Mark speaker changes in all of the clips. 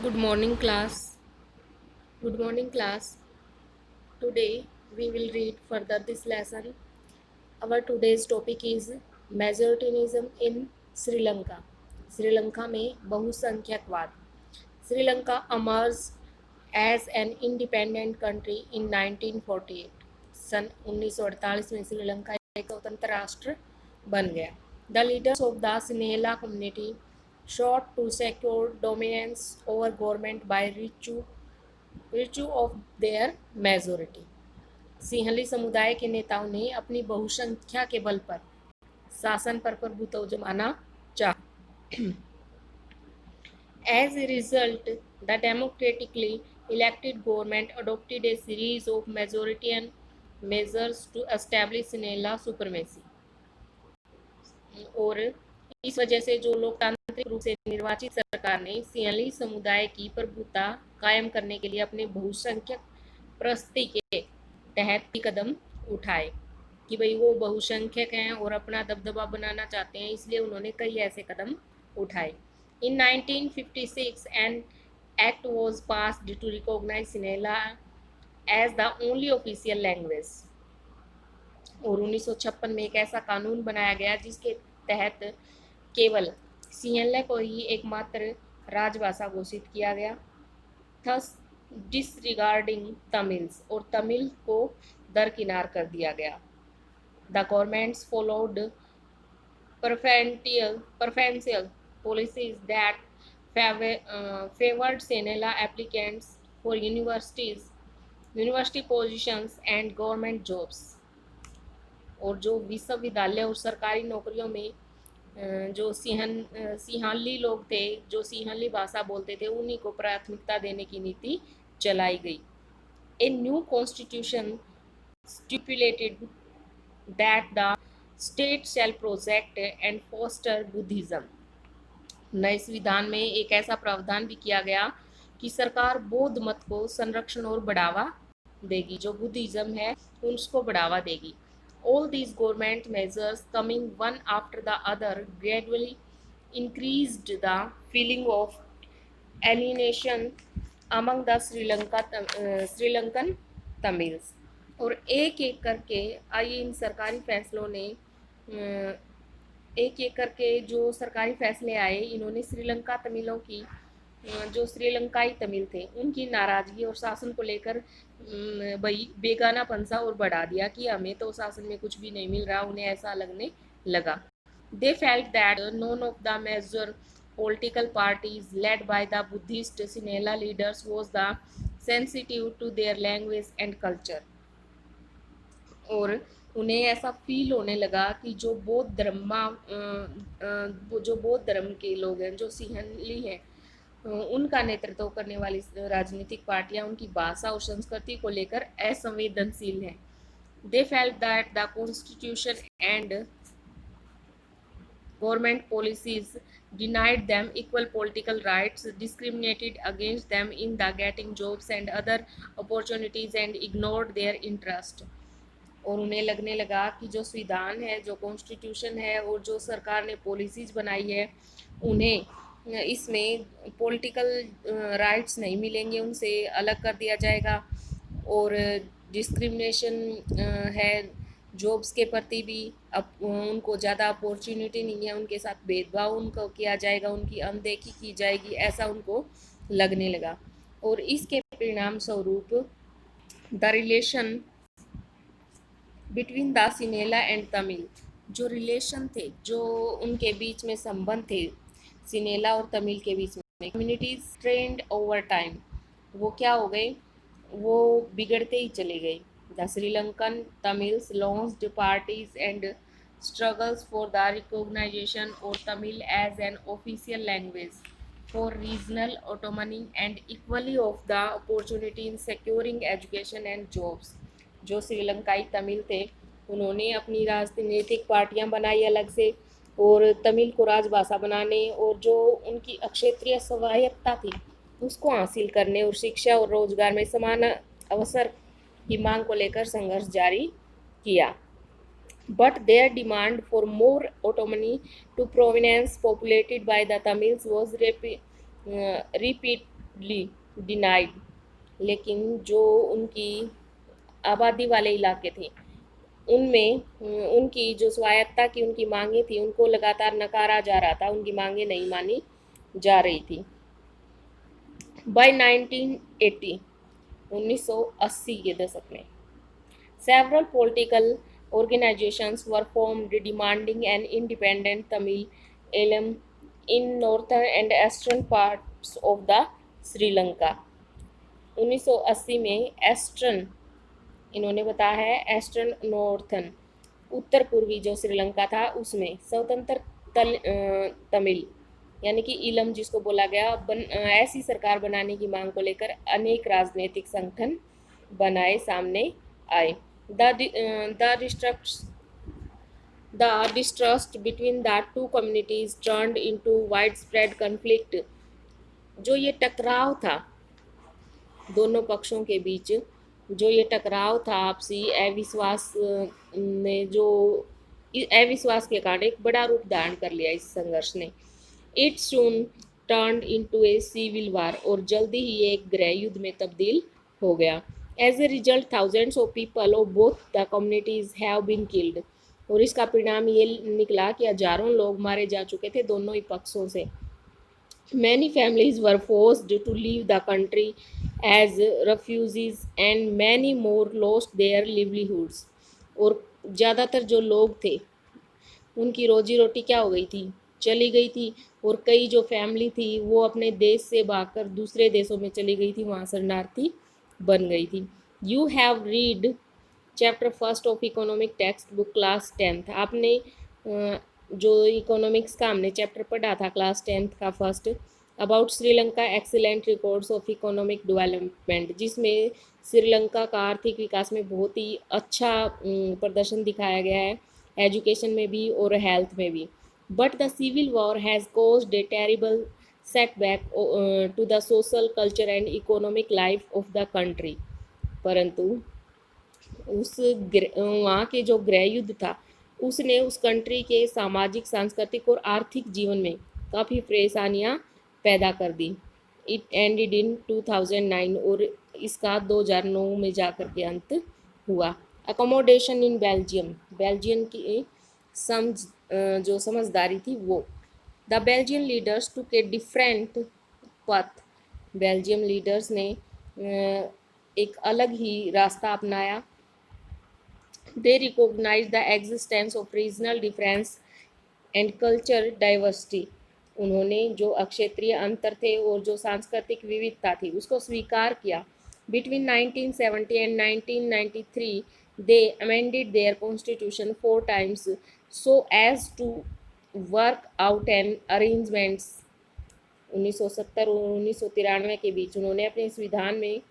Speaker 1: Good morning, class. Good morning, class. Today we will read further this lesson. Our today's topic is Majoritarianism in Sri Lanka. Sri Lanka में बहुसंख्यकवाद. Sri Lanka emerged as an independent country in 1948. सन 1948 में श्रीलंका एक स्वतंत्र राष्ट्र बन गया. The leaders of the Sinhala community sought to secure dominance over government by virtue of their majority. Sinhali समुदाय के नेताओं ने अपनी बहुसंख्या के बल पर शासन पर प्रभुत्व जमाना चाहा. As a result, the democratically elected government adopted a series of majoritarian measures to establish Sinhala supremacy. और इस वजह से जो लोकतांत्रिक रूप से निर्वाचित सरकार ने सिंहली समुदाय की प्रभुता कायम करने के लिए अपने बहुसंख्यक प्रस्ती के तहत कदम उठाए कि भाई वो बहुसंख्यक हैं और अपना दबदबा बनाना चाहते हैं, इसलिए उन्होंने कई ऐसे कदम उठाए. In 1956 an act was passed to recognise Sinhala as the only official language. और 1956 में एक ऐसा कानून बनाया गया जिसके तहत केवल सिंहला को ही एकमात्र राजभाषा घोषित किया गया. थस डिसरिगार्डिंग तमिल्स, और तमिल को दरकिनार कर दिया गया. The governments followed preferential policies that favored Sinhala applicants for university positions and government jobs. और जो विश्वविद्यालय और सरकारी नौकरियों में जो सिंहली लोग थे, जो सिंहली भाषा बोलते थे, उन्हीं को प्राथमिकता देने की नीति चलाई गई. A new constitution stipulated that the state shall protect and foster Buddhism. नए संविधान में एक ऐसा प्रावधान भी किया गया कि सरकार बौद्ध मत को संरक्षण और बढ़ावा देगी, जो बुद्धिज्म है उसको बढ़ावा देगी. All these government measures coming one after the other gradually increased the feeling of alienation among the Sri Lankan Tamils. और एक एक करके आइए इन सरकारी फैसलों ने एक एक करके जो सरकारी फैसले आए, इन्होंने श्रीलंका तमिलों की जो श्रीलंकाई तमिल थे उनकी नाराजगी और शासन को लेकर बेगाना पंसा और बढ़ा दिया कि हमें तो शासन में कुछ भी नहीं मिल रहा. उन्हें ऐसा लगने लगा. They felt that none of the major political parties led by the Buddhist Sinhala leaders was the sensitive to their language and culture. और उन्हें ऐसा फील होने लगा कि जो बौद्ध धर्म के लोग हैं, जो सिंहली हैं, उनका नेतृत्व करने वाली राजनीतिक पार्टियां उनकी भाषा और संस्कृति को लेकर असंवेदनशील हैं. They felt that the constitution and government policies denied them equal political rights, discriminated against them in the getting jobs and other opportunities, and ignored their interest. और उन्हें लगने लगा कि जो संविधान है, जो कॉन्स्टिट्यूशन है और जो सरकार ने पॉलिसीज बनाई है, उन्हें इसमें पॉलिटिकल राइट्स नहीं मिलेंगे, उनसे अलग कर दिया जाएगा. और डिस्क्रिमिनेशन है जॉब्स के प्रति भी, अब उनको ज़्यादा अपॉर्चुनिटी नहीं है, उनके साथ भेदभाव उनको किया जाएगा, उनकी अनदेखी की जाएगी, ऐसा उनको लगने लगा. और इसके परिणाम स्वरूप the relation between the Sinhala and Tamil, जो रिलेशन थे, जो उनके बीच में संबंध थे सिनेला और तमिल के बीच में, कम्युनिटीज ट्रेंड ओवर टाइम, वो क्या हो गए, वो बिगड़ते ही चले गए. The Sri Lankan Tamils launched parties and struggles for the recognition of Tamil as an official language for regional autonomy and equally of the opportunity in securing education and jobs. जो श्रीलंकाई तमिल थे उन्होंने अपनी राजनीतिक पार्टियां बनाई अलग से और तमिल को राजभाषा बनाने और जो उनकी क्षेत्रीय स्वायत्ता थी उसको हासिल करने और शिक्षा और रोजगार में समान अवसर की मांग को लेकर संघर्ष जारी किया. But their demand for more autonomy to province populated by the Tamils was repeatedly denied, लेकिन जो उनकी आबादी वाले इलाके थे उनमें उनकी जो स्वायत्ता की उनकी मांगें थी उनको लगातार नकारा जा रहा था, उनकी मांगें नहीं मानी जा रही थी। बाय 1980 1980 के दशक में several political organizations were formed demanding an independent Tamil Elam in northern and eastern parts of the Sri Lanka। 1980 में एस्टर्न, इन्होंने बताया है एस्टर्न नॉर्थन, उत्तर पूर्वी जो श्रीलंका था उसमें स्वतंत्र तमिल यानी कि इलम जिसको बोला गया ऐसी सरकार बनाने की मांग को लेकर अनेक राजनीतिक संगठन बनाए सामने आए। The distrust between the two communities turned into widespread conflict। जो ये टकराव था दोनों पक्षों के बीच, जो ये टकराव था आपसी अविश्वास ने जो अविश्वास के कारण एक बड़ा रूप धारण कर लिया इस संघर्ष ने। It soon turn into a civil war, और जल्दी ही एक गृह युद्ध में तब्दील हो गया। As a result thousands of people of both the communities have been killed, और इसका परिणाम ये निकला कि हजारों लोग मारे जा चुके थे दोनों ही पक्षों से। Many families were forced to leave the country as refugees and many more lost their livelihoods। और ज़्यादातर जो लोग थे उनकी रोजी रोटी क्या हो गई थी, चली गई थी, और कई जो फैमिली थी वो अपने देश से भागकर दूसरे देशों में चली गई थी, वहाँ शरणार्थी बन गई थी। You have read chapter first of economic text book class 10th। आपने जो इकोनॉमिक्स का हमने चैप्टर पढ़ा था क्लास 10th का first, about Sri Lanka excellent records of economic development, जिसमें श्रीलंका का आर्थिक विकास में बहुत ही अच्छा प्रदर्शन दिखाया गया है, एजुकेशन में भी और हेल्थ में भी। But the civil war has caused a terrible setback to the social culture and economic life of the country. परंतु उस वहाँ के जो गृह युद्ध था उसने उस कंट्री के सामाजिक, सांस्कृतिक और आर्थिक जीवन में काफ़ी परेशानियाँ पैदा कर दी। इट एंडेड इन 2009, और इसका 2009 में जाकर के अंत हुआ। अकोमोडेशन इन बेल्जियम, बेल्जियम की जो समझदारी थी वो। The Belgian leaders took a different path, Belgium leaders ने एक अलग ही रास्ता अपनाया। They recognise the existence of regional difference and culture diversity, उन्होंने जो अक्षेत्रीय अंतर थे और जो सांस्कृतिक विविधता थी उसको स्वीकार किया। Between 1970 and 1993 they amended their constitution 4 times so as to work out an arrangements। 1970 और 1993 के बीच उन्होंने अपने संविधान में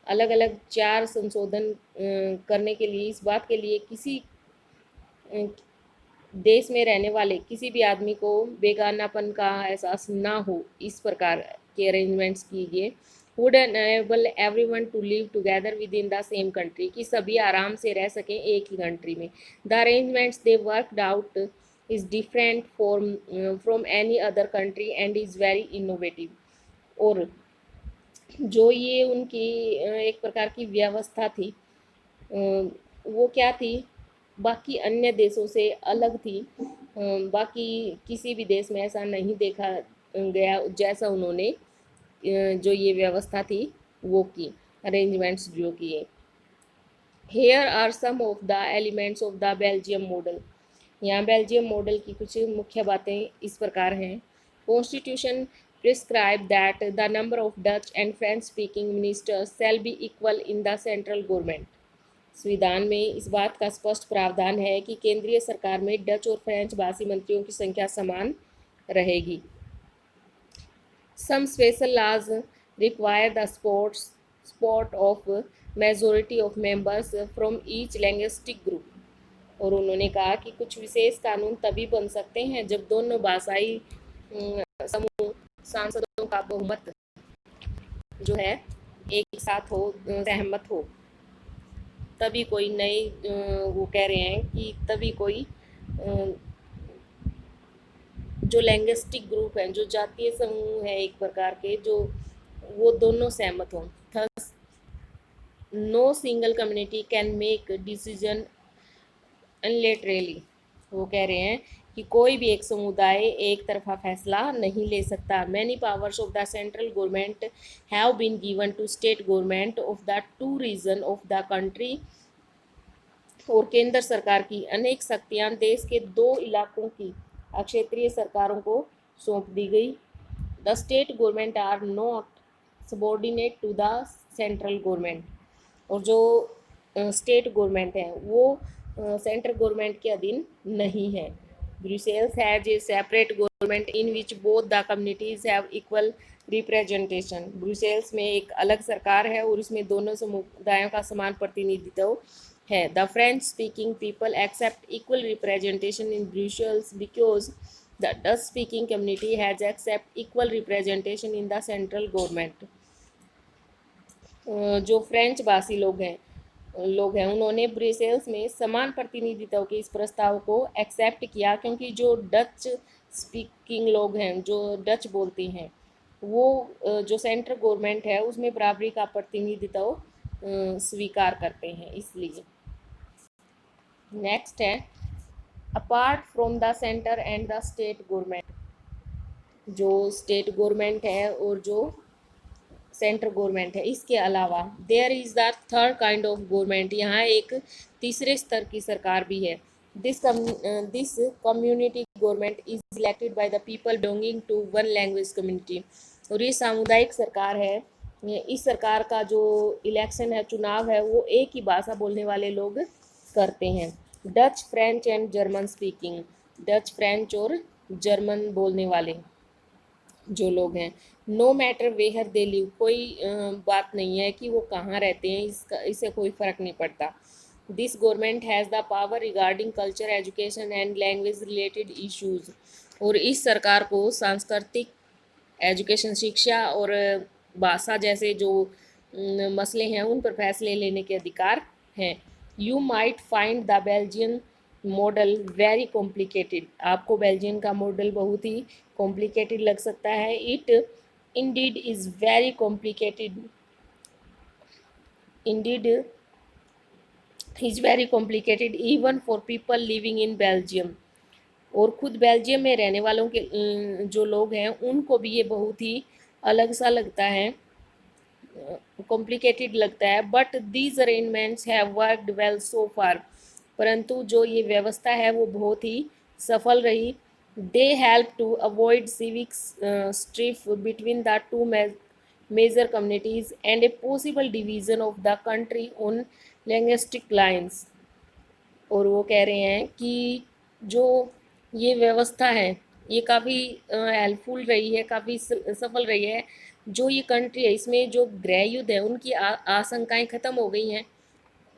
Speaker 1: अलग अलग 4 संशोधन करने के लिए, इस बात के लिए किसी देश में रहने वाले किसी भी आदमी को बेगानापन का एहसास ना हो, इस प्रकार के अरेंजमेंट्स कीजिए। Would enable everyone to live together within the same country, कि सभी आराम से रह सकें एक ही कंट्री में। The arrangements they worked out is different from any other country and is very innovative. और जो ये उनकी एक प्रकार की व्यवस्था थी वो क्या थी, बाकी अन्य देशों से अलग थी। बाकी किसी भी देश में ऐसा नहीं देखा गया जैसा उन्होंने जो ये व्यवस्था थी वो की, अरेंजमेंट्स जो किए। Here are some of the elements of the Belgium model, यहाँ बेल्जियम मॉडल की कुछ मुख्य बातें इस प्रकार हैं। Constitution prescribe that the number of Dutch and French speaking ministers shall be equal in the central government. संविधान में इस बात का स्पष्ट प्रावधान है कि केंद्रीय सरकार में डच और फ्रेंच भाषी मंत्रियों की संख्या समान रहेगी। Some special laws require the support of majority of members from each linguistic group, और उन्होंने कहा कि कुछ विशेष कानून तभी बन सकते हैं जब दोनों भाषाई समूह सांसदों का बहुमत जो है एक साथ हो, सहमत हो, तभी कोई नए वो कह रहे हैं कि तभी कोई जो लैंग्विस्टिक ग्रुप हैं, जो जातीय समूह है एक प्रकार के, जो वो दोनों सहमत हों। Thus no single community can make decision unilaterally. वो कह रहे हैं कि कोई भी एक समुदाय एक तरफा फैसला नहीं ले सकता। Many powers of the central government have been given to state government of the two region of the country. और केंद्र सरकार की अनेक शक्तियां देश के दो इलाकों की क्षेत्रीय सरकारों को सौंप दी गई। The state government are not subordinate to the central government. और जो स्टेट गवर्नमेंट है वो सेंट्रल गवर्नमेंट के अधीन नहीं है। Brussels has a separate government in which both the communities have equal representation. Brussels में एक अलग सरकार है और इसमें दोनों समुदायों का समान प्रतिनिधित्व है। The French speaking people accept equal representation in Brussels because the Dutch speaking community has accept equal representation in the central government. जो फ्रेंच भाषी लोग हैं उन्होंने ब्रुसेल्स में समान प्रतिनिधित्व के इस प्रस्ताव को एक्सेप्ट किया, क्योंकि जो डच स्पीकिंग लोग हैं जो डच बोलते हैं वो जो सेंट्रल गवर्नमेंट है उसमें बराबरी का प्रतिनिधित्व स्वीकार करते हैं, इसलिए। नेक्स्ट है apart from the centre and the state government. जो स्टेट गवर्नमेंट है और जो सेंट्रल गवर्नमेंट है इसके अलावा there is the third kind of government. यहाँ एक तीसरे स्तर की सरकार भी है। This community government is elected by the people belonging to one language community. और ये सामुदायिक सरकार है। इस सरकार का जो इलेक्शन है, चुनाव है, वो एक ही भाषा बोलने वाले लोग करते हैं। Dutch, French and German speaking. Dutch, French और जर्मन बोलने वाले जो लोग हैं। No matter where they live, कोई बात नहीं है कि वो कहाँ रहते हैं, इससे कोई फ़र्क नहीं पड़ता। This government has the power regarding culture, education and language related issues. और इस सरकार को सांस्कृतिक, एजुकेशन, शिक्षा और भाषा जैसे जो मसले हैं उन पर फैसले लेने के अधिकार हैं। You might find the Belgian model very complicated. आपको बेल्जियम का मॉडल बहुत ही कॉम्प्लिकेटेड लग सकता है। It Indeed is very complicated, Indeed is very complicated even for people living in Belgium. और खुद बेल्जियम में रहने वालों के जो लोग हैं उनको भी ये बहुत ही अलग सा लगता है, कॉम्प्लिकेटेड लगता है। But these arrangements have worked well so far. परंतु जो ये व्यवस्था है वो बहुत ही सफल रही। They help to avoid civics strife between the two major communities and a possible division of the country on linguistic lines. और वो कह रहे हैं कि जो ये व्यवस्था है ये काफ़ी हेल्पफुल रही है, काफ़ी सफल रही है। जो ये कंट्री है इसमें जो गृह युद्ध है उनकी आशंकाएं ख़त्म हो गई हैं।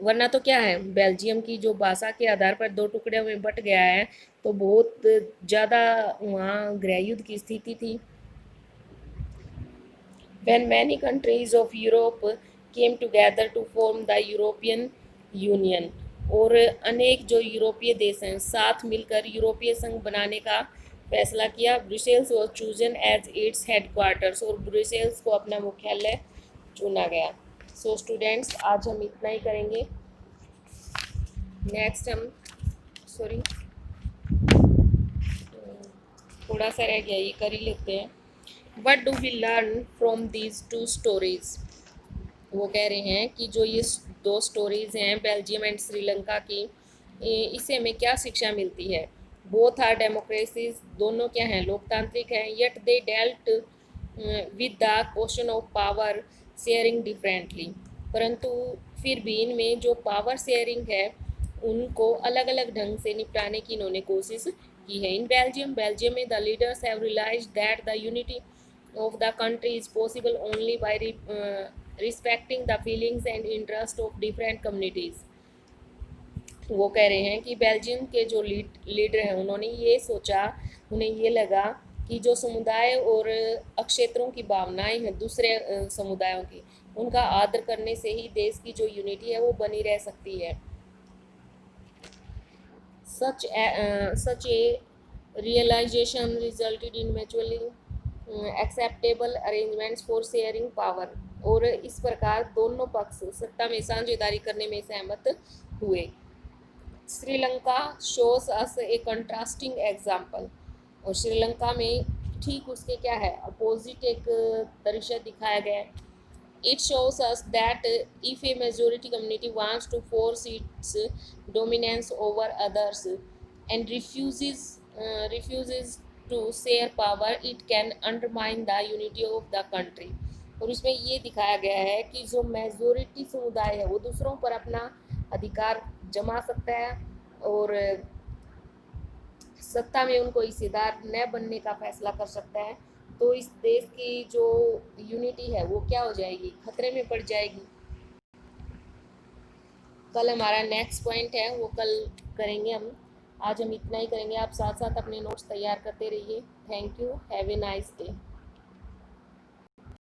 Speaker 1: वरना तो क्या है, बेल्जियम की जो भाषा के आधार पर दो टुकड़े में बट गया है तो बहुत ज़्यादा वहाँ गृह युद्ध की स्थिति थी। When many countries of Europe came together to form the European Union, और अनेक जो यूरोपीय देश हैं साथ मिलकर यूरोपीय संघ बनाने का फैसला किया। Brussels was chosen as its headquarters, और ब्रुसेल्स को अपना मुख्यालय चुना गया। सो स्टूडेंट्स आज हम इतना ही करेंगे। नेक्स्ट हम थोड़ा सा रह गया, ये कर ही लेते हैं। What do we learn from these two stories. वो कह रहे हैं कि जो ये दो स्टोरीज़ हैं बेल्जियम एंड श्रीलंका की, इससे हमें क्या शिक्षा मिलती है। बोथ आर डेमोक्रेसीज, दोनों क्या हैं, लोकतांत्रिक हैं। Yet they dealt with the question of power sharing differently, परंतु फिर भी इनमें जो पावर शेयरिंग है उनको अलग अलग ढंग से निपटाने की इन्होंने कोशिश की है। इन बेल्जियम में the leaders have realised that the unity of the country is possible only by respecting the feelings and interest of different communities। वो कह रहे हैं कि बेल्जियम के जो लीडर हैं उन्होंने ये सोचा, उन्हें ये लगा कि जो समुदाय और क्षेत्रों की भावनाएं हैं दूसरे समुदायों की, उनका आदर करने से ही देश की जो यूनिटी है वो बनी रह सकती है। such a realization resulted in mutually acceptable arrangements for sharing power, और इस प्रकार दोनों पक्ष सत्ता में साझेदारी करने में सहमत हुए। श्रीलंका शोस अस ए कंट्रास्टिंग एग्जाम्पल, और श्रीलंका में ठीक उसके क्या है, अपोजिट एक दृश्य दिखाया गया है। It shows us that if a majority community wants to force its dominance over others and refuses to share power, it can undermine the unity of the country. और इसमें ये दिखाया गया है कि जो मेजोरिटी समुदाय है वो दूसरों पर अपना अधिकार जमा सकता है और सत्ता में उनको हिस्सेदार न बनने का फैसला कर सकता है, तो इस देश की जो यूनिटी है वो क्या हो जाएगी, खतरे में पड़ जाएगी। कल हमारा नेक्स्ट पॉइंट है वो कल करेंगे हम, आज हम इतना ही करेंगे। आप साथ साथ अपने नोट्स तैयार करते रहिए। Thank you, have a nice day.